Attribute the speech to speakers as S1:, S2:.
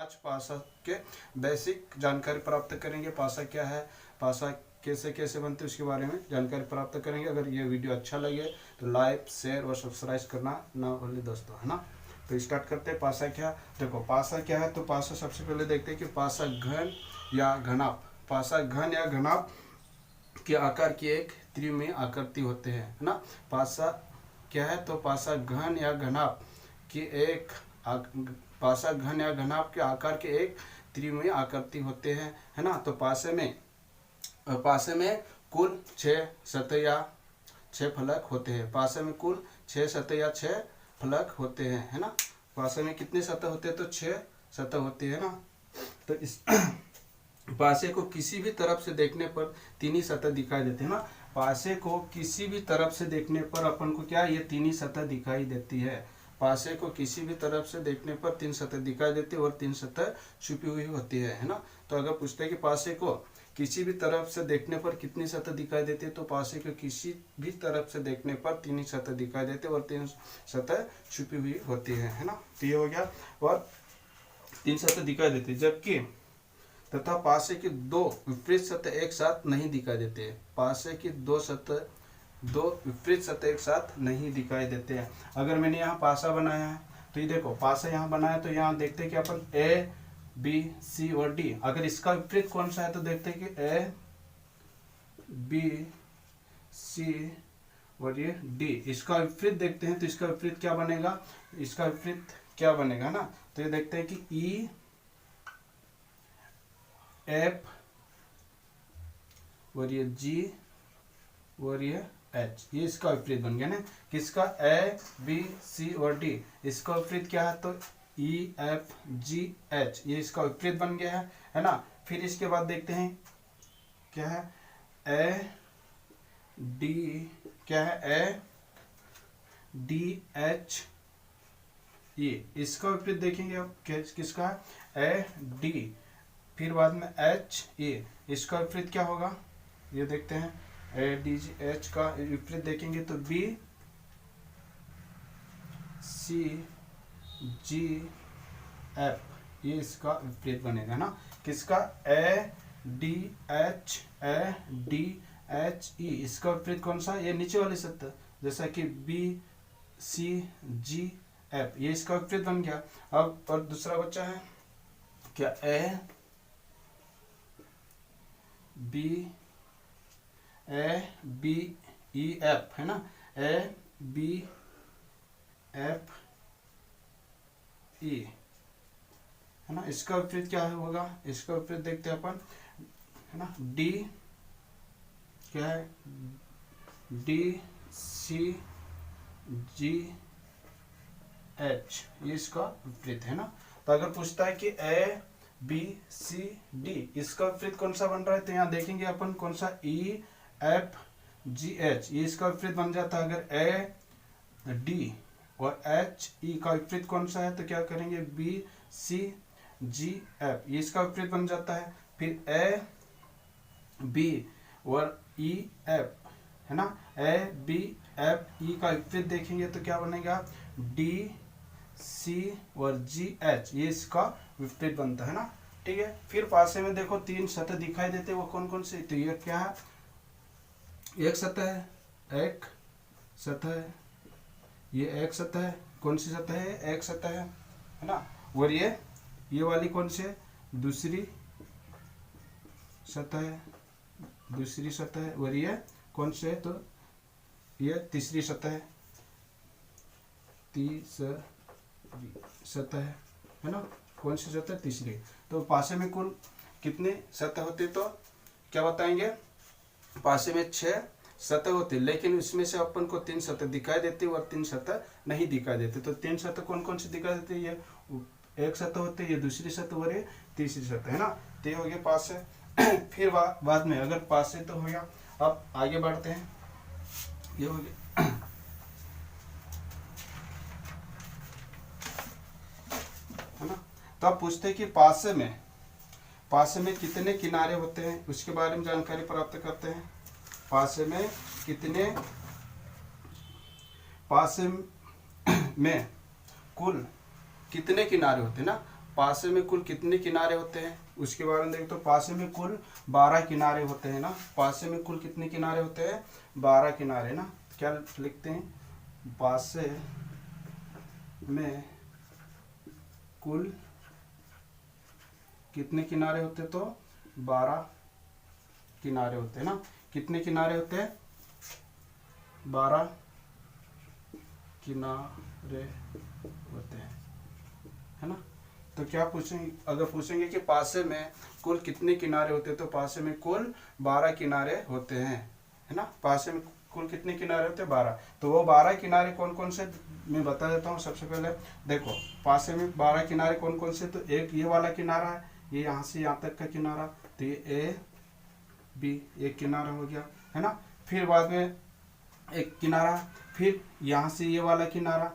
S1: आज पासा के बेसिक जानकारी प्राप्त करेंगे। पासा क्या है, पासा कैसे कैसे बनते हैं उसके बारे में जानकारी प्राप्त करेंगे। अगर ये वीडियो अच्छा लगे तो लाइक शेयर और सब्सक्राइब करना ना भूलिए दोस्तों, है ना। तो स्टार्ट करते हैं। पासा क्या, देखो पासा क्या है। तो पासा सबसे पहले देखते हैं कि पासा घन या घनाभ, पासा घन या घनाभ के आकार की एक त्रिविमीय आकृति होते हैं, है ना। पासा क्या है, तो पासा घन या घनाभ की एक पासा घन या घनाभ के आकार के एक त्रिविमीय आकृति होते हैं, है ना। तो पासे में कुल 6 सतह या 6 फलक होते हैं। पासे में कुल 6 सतह या 6 फलक होते हैं, है ना। पासे में कितने सतह होते हैं, तो 6 सतह होती है ना। तो इस पासे को किसी भी तरफ से देखने पर 3 ही सतह दिखाई देते हैं ना। पासे को किसी भी तरफ से देखने पर अपन को क्या, ये 3 ही सतह दिखाई देती है। पासे को किसी भी तरफ से देखने पर 3 सतह दिखाई देती है और 3 सतह छुपी हुई होती है ना। तो अगर पूछते हैं कि पासे को किसी भी तरफ से देखने पर कितनी सतह दिखाई देती है, तो पासे को किसी भी तरफ से देखने पर 3 ही सतह दिखाई देते हैं और 3 सतह छुपी हुई होती है ना। तो ये हो गया, और 3 सतह दिखाई देती है। जबकि तथा पासे की 2 विपरीत सतह एक साथ नहीं दिखाई देते। पासे की 2 विपरीत सतह एक साथ नहीं दिखाई देते हैं। अगर मैंने यहाँ पासा बनाया है तो ये देखो पासा यहाँ बनाया, तो यहाँ देखते हैं कि अपन ए बी सी और डी, अगर इसका विपरीत कौन सा है तो देखते हैं कि ए बी सी और ये डी, इसका विपरीत देखते हैं तो इसका विपरीत क्या बनेगा, इसका विपरीत क्या बनेगा ना। तो ये देखते हैं कि ई एफ और ये जी और ये एच, ये इसका विपरीत बन गया ना। किसका, ए बी सी और डी, इसका विपरीत क्या है, तो ई एफ जी एच, ये इसका विपरीत बन गया है ना। फिर इसके बाद देखते हैं क्या है, ए डी, क्या है, ए डी एच ई, इसका विपरीत देखेंगे अब किसका है, ए डी, फिर बाद में एच ए, इसका विपरीत क्या होगा, ये देखते हैं। ए डी जी एच का विपरीत देखेंगे तो बी सी जी एफ, ये इसका विपरीत बनेगा ना। किसका, ए डी एच ई, इसका विपरीत कौन सा, ये नीचे वाले सतह, जैसा कि बी सी जी एफ, ये इसका विपरीत बन गया। अब और दूसरा बच्चा है क्या, ए बी ई एफ, है ना, ए बी एफ ई, है ना। इसका विपरीत क्या होगा, इसका विपरीत देखते हैं अपन, है ना। डी, क्या है, डी सी जी एच, ये इसका विपरीत है ना। तो अगर पूछता है कि ए बी सी डी, इसका विपरीत कौन सा बन रहा है, तो यहाँ देखेंगे अपन कौन सा, ई एफ जी एच, ये इसका विपरीत बन जाता है। अगर ए डी और एच ई का विपरीत कौन सा है, तो क्या करेंगे, बी सी जी एफ, ये इसका विपरीत बन जाता है। फिर ए बी और ई एफ, है ना, ए बी एफ ई का विपरीत देखेंगे तो क्या बनेगा, डी सी और जी एच, ये इसका विपरीत बनता है ना। ठीक है। फिर पासे में देखो 3 सतह दिखाई देते हैं, वो कौन कौन से, तो ये क्या है, एक सतह है, एक सतह है, ये एक सतह है, कौन सी सतह है, एक सतह है ना। और ये वाली कौन सी है, दूसरी सतह है, दूसरी सतह है। और ये कौन से है, तो ये तीसरी सतह है, तीसरी सतह है ना। कौन सी सतह, तीसरी। तो पासे में कुल कितने सतह होते, तो क्या बताएंगे, पासे में 6 सतह होते, लेकिन इसमें से अपन को 3 सतह दिखाई देती और 3 सतह नहीं दिखाई देते। तो 3 सतह कौन कौन सी दिखाई देती है, ये एक सतह होती है, ये दूसरी सतह और ये तीसरी सतह, है ना। तो ये हो गया पासे। फिर बाद में अगर पासे तो हो गया, अब आगे बढ़ते हैं, ये हो गया है ना। तो आप पूछते हैं कि पासे में कितने किनारे होते हैं, उसके बारे में जानकारी प्राप्त करते हैं। पासे में कुल कितने किनारे होते हैं ना। पासे में कुल कितने किनारे होते हैं उसके बारे में देखो। तो पासे में कुल 12 किनारे होते हैं ना। पासे में कुल कितने किनारे होते हैं? 12 किनारे ना। क्या लिखते हैं? पासे में कुल कितने किनारे होते? तो 12 किनारे होते हैं ना। कितने किनारे होते हैं? 12 किनारे होते हैं, है ना। तो क्या पूछेंगे? अगर पूछेंगे कि पासे में कुल कितने किनारे होते हैं, तो पासे में कुल 12 किनारे होते हैं, है ना। पासे में कुल कितने किनारे होते हैं? 12। तो वो 12 किनारे कौन कौन से मैं बता देता हूँ। सबसे पहले देखो, पासे में 12 किनारे कौन कौन से? तो एक ये वाला किनारा है, ये यहाँ से यहाँ तक का किनारा, तो ये ए बी एक किनारा हो गया, है ना। फिर बाद में एक किनारा, फिर यहाँ से ये वाला किनारा,